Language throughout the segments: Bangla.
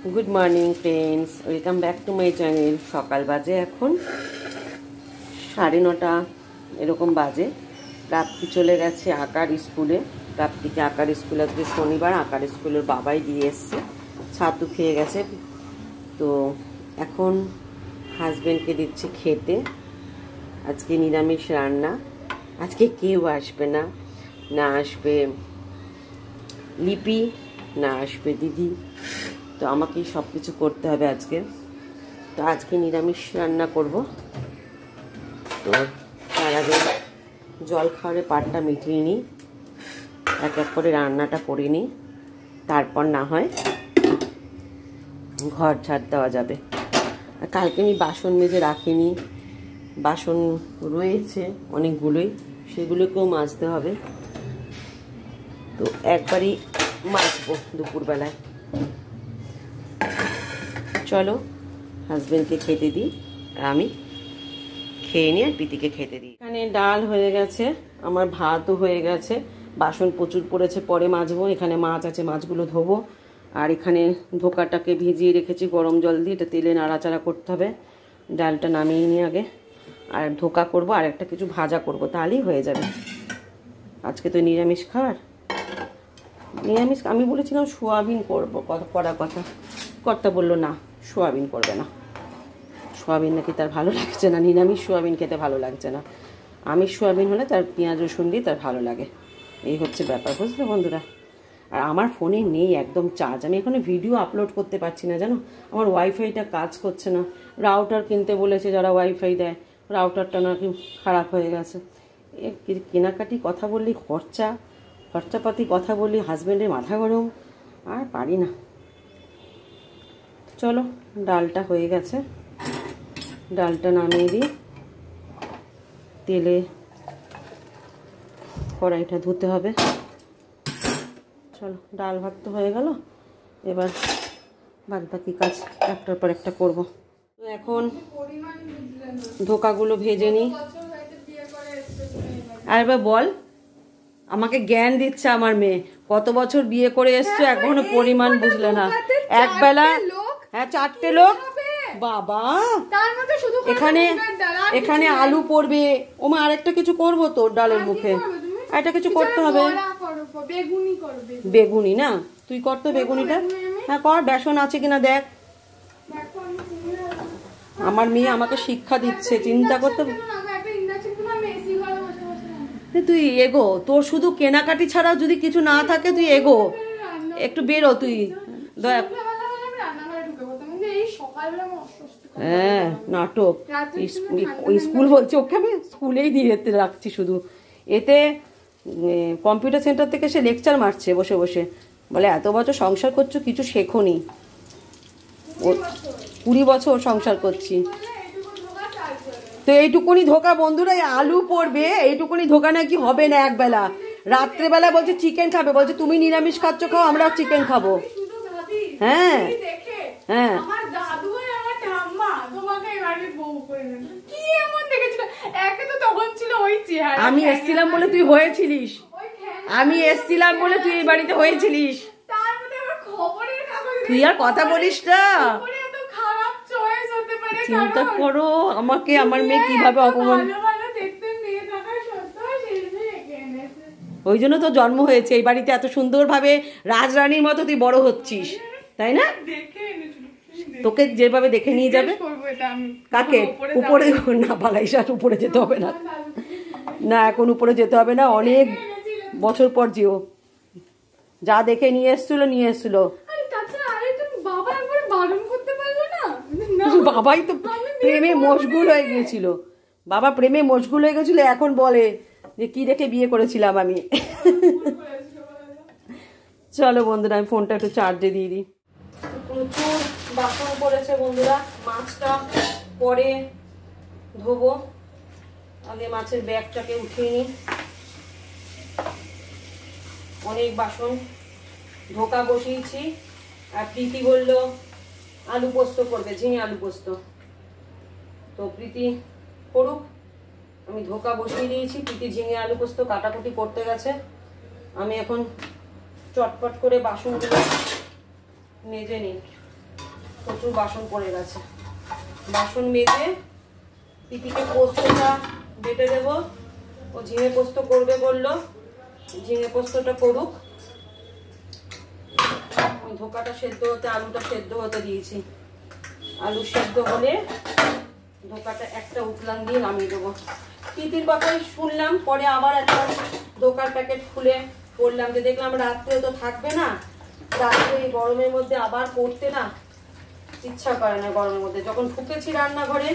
Good morning friends, welcome back to my channel. सकाल बाजे एखन 9:30 एरकम बाजे। प्राप्ति चले गेছে आकार स्कूले। प्राप्ति के आकार स्कूल आज शनिवार, आकार स्कूलेर बाबाई दिए एसेছে, छातु खेয়ে গেছে। तो এখন হাজবেন্ডকে দিচ্ছি খেতে। আজকে নিরামিষ রান্না। আজকে কেউ আসবে না, না আসবে লিপি, না আসবে দিদি। তো আমাকেই সব কিছু করতে হবে আজকে। তো আজকে নিরামিষ রান্না করব। তো তার আগে জল খাওয়ারে পাটটা মিটিয়ে নিই, এক এক করে রান্নাটা করে নিই, তারপর না হয় ঘর ঝাড় দেওয়া যাবে। আর কালকে আমি বাসন মেজে রাখিনি, বাসন রয়েছে অনেকগুলোই, সেগুলোকেও মাজতে হবে। তো একবারই মাজবো দুপুরবেলায়। চলো হাজবেন্ডকে খেতে দিই, আর আমি খেয়ে নিয়ে প্রীতিকে খেতে দিই। এখানে ডাল হয়ে গেছে, আমার ভাতও হয়ে গেছে, বাসন প্রচুর পড়েছে, পরে মাজবো। এখানে মাছ আছে, মাছগুলো ধোবো। আর এখানে ধোকাটাকে ভিজিয়ে রেখেছি গরম জল দিয়ে, এটা তেলে নাড়াচাড়া করতে হবে। ডালটা নামিয়ে নিয়ে আগে, আর ধোকা করবো, আর একটা কিছু ভাজা করব, তাহলেই হয়ে যাবে। আজকে তো নিরামিষ খাবার। নিরামিষ আমি বলেছিলাম সোয়াবিন করবো, করার কথা, কর্তা বললো না সোয়াবিন করবে না। সোয়াবিন নাকি তার ভালো লাগছে না, নিরামিষ সোয়াবিন খেতে ভালো লাগছে না। আমিষ সোয়াবিন হলে তার পেঁয়াজ রসুন দিয়ে তার ভালো লাগে। এই হচ্ছে ব্যাপার, বুঝলে বন্ধুরা। আর আমার ফোনে নেই একদম চার্জ, আমি এখানে ভিডিও আপলোড করতে পারছি না জানো, আমার ওয়াইফাইটা কাজ করছে না। রাউটার কিনতে বলেছে যারা ওয়াইফাই দেয়, রাউটারটা নাকি খারাপ হয়ে গেছে। কেনাকাটি কথা বললি খরচাপাতি কথা বললি হাজব্যান্ডের মাথা গরম, আর পারি না। চলো ডালটা হয়ে গেছে, ডালটা নামিয়ে দিই, তেলে কড়াইটা ধুতে হবে। চলো ডাল ভাত তো হয়ে গেল, এবার বাদ বাকি কাজ একটার পর একটা করব। তো এখন ধোকাগুলো ভেজে নিই। আর এবার বল, আমাকে জ্ঞান দিচ্ছে আমার মেয়ে, কত বছর বিয়ে করে এসছো এখনো পরিমাণ বুঝলে না। একবেলা হ্যাঁ 4টে লোক, বাবা এখানে এখানে আলু পড়বে। ওমা আরেকটা কিছু করবো তো ডালের মুখে, আরেকটা কিছু করতে হবে। বেগুনি না, তুই কর তো বেগুনিটা। হ্যাঁ কর, বেসন আছে কিনা দেখ। আমার মেয়ে আমাকে শিক্ষা দিচ্ছে, চিন্তা করতে। তুই এগো, তোর শুধু কেনাকাটি ছাড়া যদি কিছু না থাকে তুই এগো, একটু বেরো তুই দয়া। হ্যাঁ নাটক, স্কুল বলছে, ওকে আমি স্কুলেই দিয়ে রাখছি শুধু। এতে কম্পিউটার সেন্টার থেকে সে লেকচার মারছে বসে বসে, বলে এত বছর সংসার করছো কিছু শেখোনি। 20 বছর সংসার করছি। তো এইটুকুনি ধোকা বন্ধুরা, আলু পড়বে, এইটুকুনি ধোকা নাকি হবে না একবেলা। রাত্রেবেলা বলছে চিকেন খাবে, বলছে তুমি নিরামিষ খাচ্ছ, খাও, আমরা চিকেন খাবো। হ্যাঁ হ্যাঁ আমি এসছিলাম বলে তুই হয়েছিলিস, আমি এসছিলাম বলে তুই এই বাড়িতে হয়েছিলিস। তুই আর কথা বলিস না, চিন্তা করো আমাকে আমার মেয়ে কিভাবে অপমান। ওই জন্য তো জন্ম হয়েছে এই বাড়িতে, এত সুন্দরভাবে রাজরানীর মতো তুই বড় হচ্ছিস, তাই না? তোকে যেভাবে দেখে নিয়ে যাবে। কাকে? উপরে না বালাইসার উপরে যেতে হবে না, না এখন উপরে যেতে হবে না, অনেক বছর পর যেও। যা দেখে নিয়ে এসছিল। বাবাই তো প্রেমে মশগুল হয়ে গিয়েছিল, বাবা প্রেমে মশগুল হয়ে গেছিল, এখন বলে যে কি দেখে বিয়ে করেছিলাম আমি। চলো বন্ধুরা, আমি ফোনটা একটু চার্জে দিয়ে দিই। প্রচুর বাসন পড়েছে বন্ধুরা, মাছটা পরে ধোবো। আগে মাছের ব্যাগটাকে উঠিয়ে নিই। অনেক বাসন, ধোকা বসিয়েছি। আর প্রীতি বললো আলু পোস্ত করবে, ঝিঙে আলু পোস্ত। তো প্রীতি করুক, আমি ধোকা বসিয়ে দিয়েছি। প্রীতি ঝিঙে আলু পোস্ত কাটাকুটি করতে গেছে। আমি এখন চটপট করে বাসনগুলো মেজে নিই। প্রচুর বাসন পড়ে গেছে। বাসন মেজে পিপিকে পোস্তটা বেটে দেবো। ও ঝিঙে পোস্ত করবে বললো, ঝিঙে পোস্তটা করুক। ধোকাটা সেদ্ধ হতে, আলুটা সেদ্ধ হতে দিয়েছি। আলু সেদ্ধ হলে ধোকাটা একটা উতলান দিয়ে নামিয়ে দেবো। পিপির কথাই শুনলাম, পরে আবার একটা ধোকার প্যাকেট খুলে করলাম, যে দেখলাম রাত্রে তো থাকবে না, রাত্রে এই গরমের মধ্যে আবার করতে না ইচ্ছা করে না। গরমের মধ্যে যখন ঢুকেছি রান্নাঘরে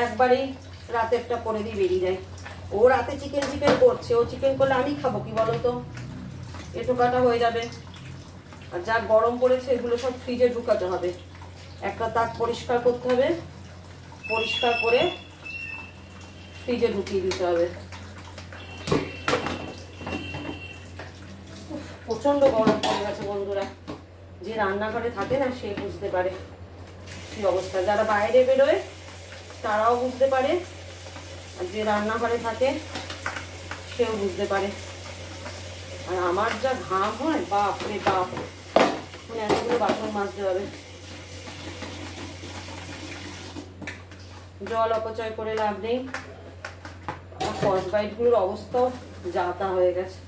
একবারেই রাতেরটা করে দিয়ে বেরিয়ে যায়। ও রাতে চিকেন করছে, ও চিকেন করলে আমি খাবো কি বলতো? এটো কাটা হয়ে যাবে। আর যা গরম পড়েছে এগুলো সব ফ্রিজে ঢুকাতে হবে। একটা তাক পরিষ্কার করতে হবে, পরিষ্কার করে ফ্রিজে ঢুকিয়ে দিতে হবে। প্রচন্ড গরম পড়ে গেছে বন্ধুরা। যে রান্নাঘরে থাকে না সে বুঝতে পারে কি অবস্থা। যারা বাইরে বেরোয় তারাও বুঝতে পারে, আর যে রান্নাঘরে থাকে সেও বুঝতে পারে। আর আমার যা ঘাম হয়, বাপ রে বাপ, মানে এতগুলো বাসন মাজতে হবে। জল অপচয় করে লাভ নেই। স্কচ ব্রাইটগুলোর অবস্থাও যা তা হয়ে গেছে।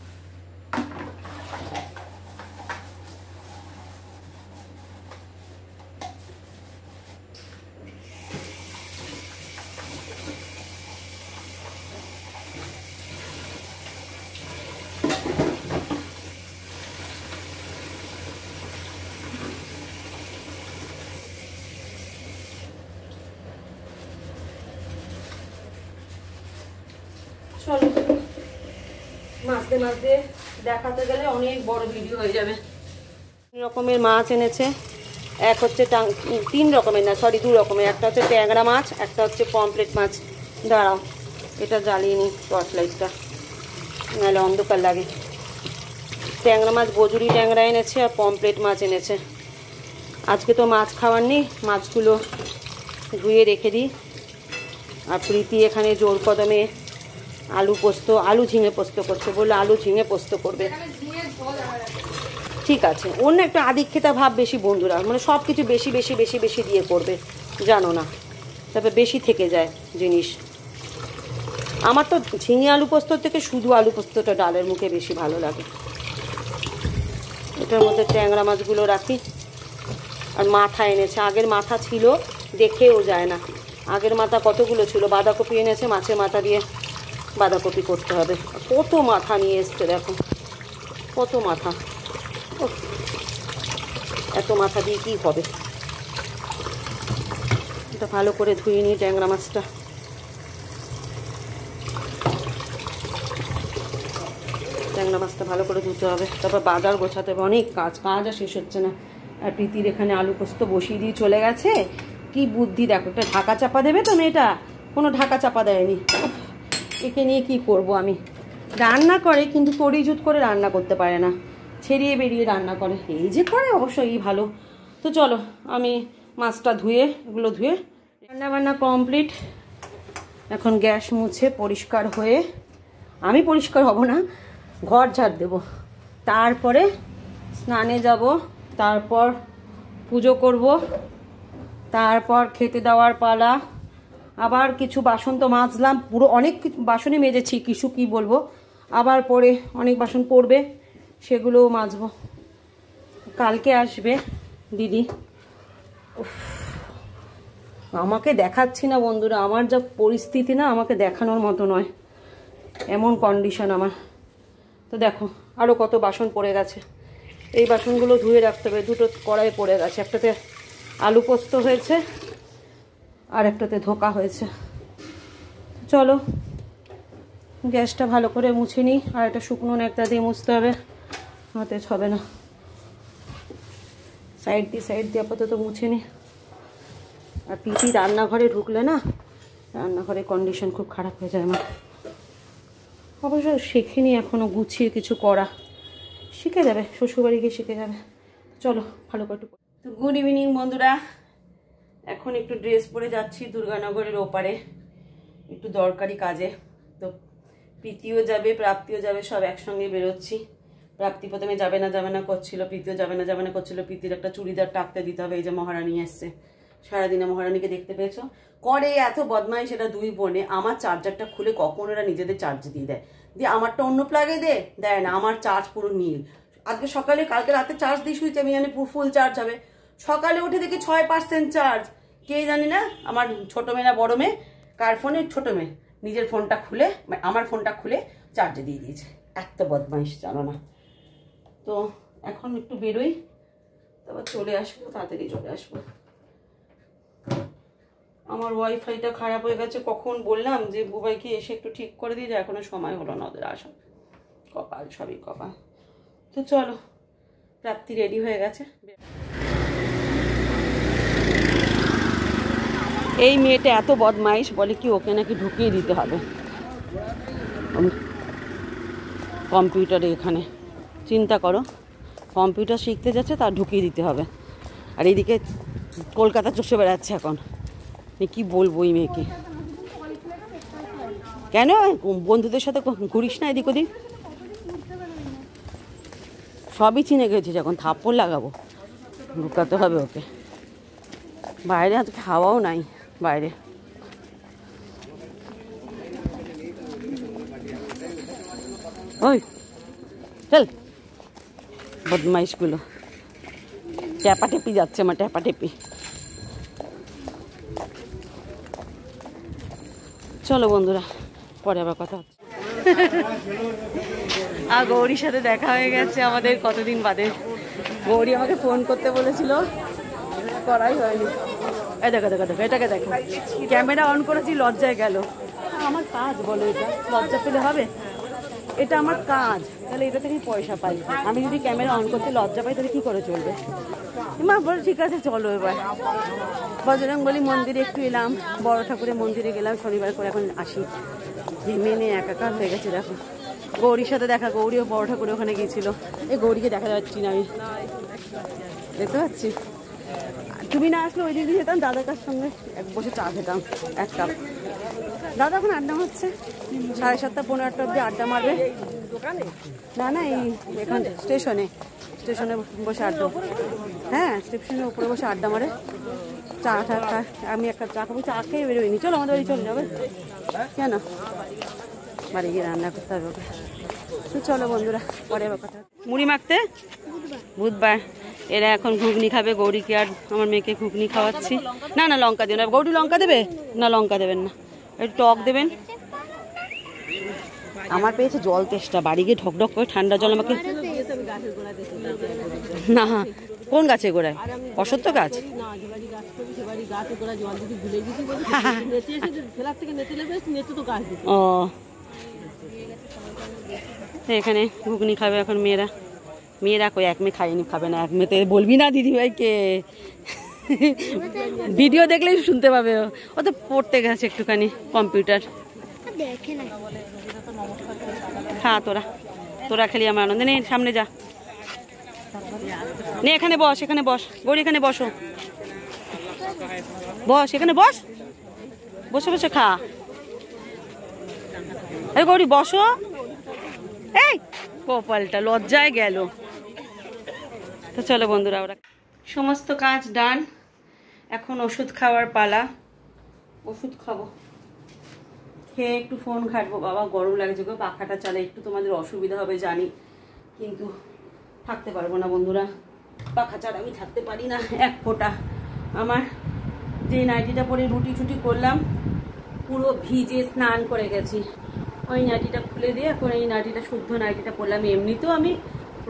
চলো, মাছতে মাছতে দেখাতে গেলে অনেক বড় ভিডিও হয়ে যাবে। 3 রকমের মাছ এনেছে। এক হচ্ছে তিন রকমের না, সরি 2 রকমের। একটা হচ্ছে ট্যাংরা মাছ, একটা হচ্ছে পমফ্রেট মাছ। দাঁড়াও, এটা জ্বালিয়ে নি টর্চ লাইটটা, নাহলে অন্ধকার লাগে। ট্যাংরা মাছ বজুরি ট্যাংরা এনেছে, আর পমফ্রেট মাছ এনেছে। আজকে তো মাছ খাওয়ার নেই, মাছগুলো ধুয়ে রেখে দিই। আর প্রীতি এখানে জোর কদমে আলু পোস্ত, আলু ঝিঙে পোস্ত করছে, বললো আলু ঝিঙে পোস্ত করবে। ঠিক আছে, অন্য একটা আদিক্ষেতা ভাব বেশি বন্ধুরা, মানে সব কিছু বেশি বেশি বেশি বেশি দিয়ে করবে, জানো না, তারপরে বেশি থেকে যায় জিনিস। আমার তো ঝিঙে আলু পোস্তর থেকে শুধু আলু পোস্তটা ডালের মুখে বেশি ভালো লাগে। এটার মধ্যে ট্যাংরা মাছগুলো রাখি। আর মাথা এনেছে, আগের মাথা ছিল দেখেও যায় না। আগের মাথা কতগুলো ছিল। বাঁধাকপি এনেছে, মাছের মাথা দিয়ে বাঁধাকপি করতে হবে। কত মাথা নিয়ে এসছে দেখো, কত মাথা। এত মাথা দিয়ে কী হবে? এটা ভালো করে ধুয়ে নিই ট্যাংরা মাছটা। ট্যাংরা মাছটা ভালো করে ধুতে হবে, তারপর বাজার গোছাতে হবে। অনেক কাজ আর শেষ হচ্ছে না। আর প্রীতির এখানে আলু পোস্ত বসিয়ে দিয়ে চলে গেছে। কি বুদ্ধি দেখো, একটা ঢাকা চাপা দেবে তো মেয়েটা, কোনো ঢাকা চাপা দেয়নি। একে নিয়ে কি করব আমি? রান্না করে কিন্তু তড়িজুত করে রান্না করতে পারে না, ছেড়িয়ে বেরিয়ে রান্না করে। এই যে করে অবশ্যই এই ভালো। তো চলো আমি মাছটা ধুয়ে, এগুলো ধুয়ে রান্না বান্না কমপ্লিট। এখন গ্যাস মুছে পরিষ্কার হয়ে, আমি পরিষ্কার হব না, ঘর ঝাড় দেব, তারপরে স্নানে যাব, তারপর পুজো করব, তারপর খেতে দেওয়ার পালা। আবার কিছু বাসন তো মাজলাম, পুরো অনেক বাসনই মেজেছি, কিছু কি বলবো। আবার পরে অনেক বাসন পড়বে, সেগুলোও মাজবো। কালকে আসবে দিদি। আমাকে দেখাচ্ছি না বন্ধুরা, আমার যা পরিস্থিতি না, আমাকে দেখানোর মতো নয়, এমন কন্ডিশন আমার। তো দেখো আরও কত বাসন পড়ে গেছে। এই বাসনগুলো ধুয়ে রাখতে হবে। দুটো কড়াই পড়ে গেছে, একটাতে আলু পোস্ত হয়েছে আর একটাতে ধোকা হয়েছে। চলো গ্যাসটা ভালো করে মুছে নিই। আর একটা শুকনো ন্যাকড়া দিয়ে মুছতে হবে, হাতে হবে না। সাইড দিয়ে আপাতত মুছে নিই। আর পিপি রান্নাঘরে ঢুকলে না, রান্নাঘরের কন্ডিশন খুব খারাপ হয়ে যায় আমার। অবশ্য শেখিনি এখনও গুছিয়ে কিছু করা, শিখে যাবে, শ্বশুরবাড়ি গিয়ে শিখে যাবে। চলো ভালো করে। তো গুড ইভিনিং বন্ধুরা, এখন একটু ড্রেস পরে যাচ্ছি দুর্গানগরের ওপারে একটু দরকারি কাজে। তো প্রীতিও যাবে, প্রাপ্তিও যাবে, সব একসঙ্গে বেরোচ্ছি। প্রাপ্তি প্রথমে যাবে না করছিল, প্রীতিও যাবে না করছিল। প্রীতির একটা চুড়িদার টাকতে দিতে হবে, এই যে মহারানী এসছে, সারাদিনে মহারানীকে দেখতে পেয়েছো, করে এত বদমাইশ এরা দুই বোনে। আমার চার্জারটা খুলে কখন এরা নিজেদের চার্জ দিয়ে দেয়, দিয়ে আমারটা অন্য প্লাগে দেয় না, আমার চার্জ পুরো নীল। আজকে সকালে, কালকে রাতে চার্জ দিয়ে শুয়েছি আমি, জানি পুরো ফুল চার্জ হবে, সকালে উঠে দেখি 6% চার্জ। কে জানি না, আমার ছোট মেয়ে না বড় মেয়ে, কার ফোনে, ছোট মেয়ে নিজের ফোনটা খুলে, আমার ফোনটা খুলে চার্জে দিয়ে দিয়েছে। এত বদমাইশ জানো না। তো এখন একটু বেরোই, তারপর চলে আসবো, তাড়াতাড়ি চলে আসবো। আমার ওয়াইফাইটা খারাপ হয়ে গেছে, কখন বললাম যে বুবাইকে এসে একটু ঠিক করে দিয়ে যায়, এখনো সময় হলো না ওদের আসা। কপাল, সবই কপাল। তো চলো, প্রাপ্তি রেডি হয়ে গেছে। এই মেয়েটা এত বদমাইশ, বলে কি ওকে নাকি ঢুকিয়ে দিতে হবে কম্পিউটারে। এখানে চিন্তা করো, কম্পিউটার শিখতে যাচ্ছে, তার ঢুকিয়ে দিতে হবে। আর এইদিকে কলকাতা চষে বেড়াচ্ছে এখন। কি বলবো এই মেয়েকে, কেন বন্ধুদের সাথে ঘুরিস না এদিক ওদিক? সবই চিনে গেছিস, এখন থাপ্পড় লাগাবো, ঢুকাতে হবে ওকে। বাইরে আজকে হাওয়াও নাই বাইরে। ওই চল, বদমাইশগুলো ট্যাপাটেপি যাচ্ছে, আমার ট্যাপাটেপি। চলো বন্ধুরা, পরে আবার কথা হচ্ছে। আর গৌরীর সাথে দেখা হয়ে গেছে আমাদের কতদিন বাদে। গৌরী আমাকে ফোন করতে বলেছিল, করাই হয়নি। এই দেখো দেখো দেখো, এটাকে দেখো, ক্যামেরা অন করেছি, লজ্জায় গেল। আমার কাজ বলো, এটা লজ্জা পেলে হবে? এটা আমার কাজ, তাহলে এটা থেকে পয়সা পাই। আমি যদি ক্যামেরা অন করতে লজ্জা পাই তাহলে কি করে চলবে? মা বলো ঠিক আছে চলো এবার বজরংবলী মন্দিরে একটু এলাম, বড় ঠাকুরের মন্দিরে গেলাম শনিবার করে, এখন আসি। মেনে একাকার হয়ে গেছে। দেখো গৌরীর সাথে দেখা, গৌরীও বড় ঠাকুরে ওখানে গিয়েছিল। এই গৌরীকে দেখা যাচ্ছি না, আমি দেখতে পাচ্ছি। তুমি না আসলে ওই দিন যেতাম দাদার কাছ সঙ্গে বসে চা খেতাম 1 কাপ। দাদা এখন আড্ডা হচ্ছে, 7:30 পৌনে 8টা অব্দি আড্ডা মারবে। না না, এই এখন স্টেশনে বসে আড্ডা, হ্যাঁ স্টেশনের উপরে বসে আড্ডা মারে। চা আমি একটা চা খাবো, চা খেয়ে বেরোয়নি। চলো আমাদের বাড়ি চলে যাবে, কেন বাড়ি গিয়ে রান্না করতে হবে ওকে। তো চলো বন্ধুরা, পরে আবার কথা। মুড়ি মাখতে বুধবার, এরা এখন ঘুগনি খাবে। গৌরীকে আর আমার মেয়েকে ঘুগনি খাওয়াচ্ছি। না না লঙ্কা দেবেন না, গৌরী লঙ্কা দেবে না? লঙ্কা দেবেন না, একটু টক দেবেন। আমার পেয়েছে জল তেষ্টা, বাড়ি গিয়ে ঢকঢক করে ঠান্ডা জল আমাকে। না কোন গাছের গোড়ায়? অসত্য গাছ। ও এখানে ঘুগনি খাবে এখন মেয়েরা কই, এক মেয়ে খাইনি, খাবে না। এক মেয়েতে বলবি না দিদিভাইকে, ভিডিও দেখলেই শুনতে পাবে। ও তো পড়তে গেছে একটুখানি কম্পিউটার। হ্যাঁ তোরা খেলি আমার আনন্দ নেই। সামনে যা, নে এখানে বস, এখানে বস গৌরী, এখানে বসো, বস এখানে বস, বসে বসে খা। আরে গৌরী বসো। এই কপালটা লজ্জায় গেল। তো চলো বন্ধুরা, ওরা সমস্ত কাজ ডান, এখন ওষুধ খাওয়ার পালা। ওষুধ খাবো, খেয়ে একটু ফোন ঘাটবো। বাবা গরম লাগছে গো, পাখাটা চালে একটু তোমাদের অসুবিধা হবে জানি, কিন্তু থাকতে পারবো না বন্ধুরা, পাখা ছাড়া আমি থাকতে পারি না এক ফোঁটা। আমার যে নাইটিটা পরে রুটি টুটি করলাম, পুরো ভিজে স্নান করে গেছি। ওই নাইটিটা খুলে দিয়ে এখন এই নাইটিটা, শুদ্ধ নাইটিটা পরলাম। এমনিতেও আমি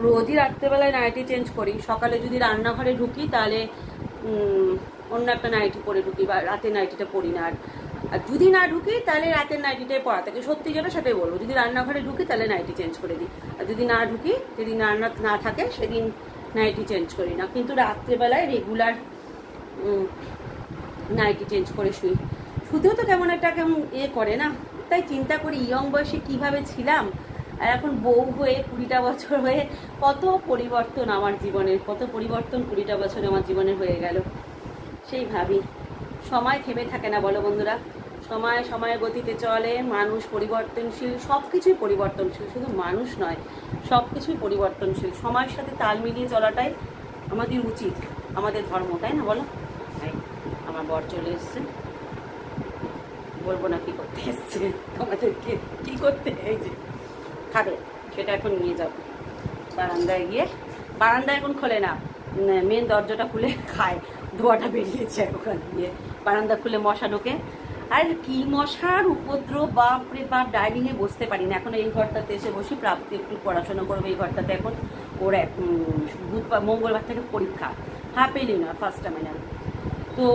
রোজই রাত্রেবেলায় নাইটি চেঞ্জ করি, সকালে যদি রান্নাঘরে ঢুকি তাহলে অন্য একটা নাইটি পরে ঢুকি, বা রাতে নাইটিটা পরি না। আর যদি না ঢুকি তাহলে রাতের নাইটিটাই পরা থাকে, সত্যি যেটা সেটাই বলবো। যদি রান্নাঘরে ঢুকি তাহলে নাইটি চেঞ্জ করে দিই, আর যদি না ঢুকি, যদি রান্না না থাকে সেদিন নাইটি চেঞ্জ করি না। কিন্তু রাত্রেবেলায় রেগুলার নাইটি চেঞ্জ করে শুই। শুধু তো কেমন একটা কেমন করে না, তাই চিন্তা করি ইয়ং বয়সে কিভাবে ছিলাম, আর এখন বউ হয়ে 20টা বছর হয়ে কত পরিবর্তন আমার জীবনের, কত পরিবর্তন 20টা বছর আমার জীবনে হয়ে গেল। সেই ভাবি, সময় থেমে থাকে না বলো বন্ধুরা, সময় সময়ের গতিতে চলে, মানুষ পরিবর্তনশীল, সব কিছুই পরিবর্তনশীল, শুধু মানুষ নয়, সব কিছুই পরিবর্তনশীল। সময়ের সাথে তাল মিলিয়ে চলাটাই আমাদের উচিত, আমাদের ধর্ম, তাই না বলো? আমার বর চলে এসছে, বলবো না কি করতে এসছে তোমাদেরকে, কি করতে, এই যে খাবে সেটা এখন নিয়ে যাবো বারান্দায় গিয়ে। বারান্দায় এখন খোলে না, মেন দরজাটা খুলে খায়, ধোয়াটা বেরিয়েছে ওখানে গিয়ে। বারান্দা খুলে মশা ঢোকে, আর কি মশার উপদ্রব, বাপরে বাপ, ডাইনিংয়ে বসতে পারি না। এখন এই ঘরটাতে এসে বসি, প্রাপ্তি একটু পড়াশোনা করবে এই ঘরটাতে। এখন ওর বুধবার মঙ্গলবার থেকে পরীক্ষা, হাফ এলি না, ফার্স্ট টার্মিনাল। তো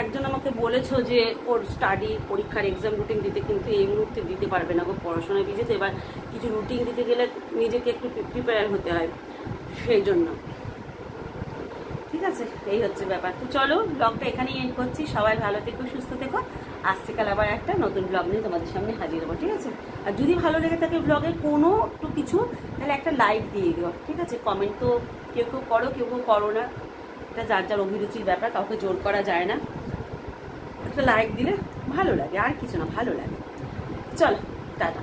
একজন আমাকে বলেছো যে ওর স্টাডি পরীক্ষার এক্সাম রুটিন দিতে, কিন্তু এই মুহূর্তে দিতে পারবে না, ওর পড়াশোনায় বিজি তো। এবার কিছু রুটিন দিতে গেলে নিজেকে একটু প্রিপেয়ার হতে হয়, সেই জন্য। ঠিক আছে, এই হচ্ছে ব্যাপার। তো চলো, ব্লগটা এখানেই এন্ড করছি। সবাই ভালো থেকো, সুস্থ থেকো। আসছে কাল আবার একটা নতুন ব্লগ নিয়ে তোমাদের সামনে হাজির হবো, ঠিক আছে? আর যদি ভালো লেগে থাকে ব্লগে কোনো একটু কিছু, তাহলে একটা লাইক দিয়ে দিও, ঠিক আছে? কমেন্ট তো কেউ কেউ করো, কেউ কেউ করো না, এটা যার যার অভিরুচির ব্যাপার, কাউকে জোর করা যায় না। একটা লাইক দিলে ভালো লাগে, আর কিছু না, ভালো লাগে। চলো, টাটা।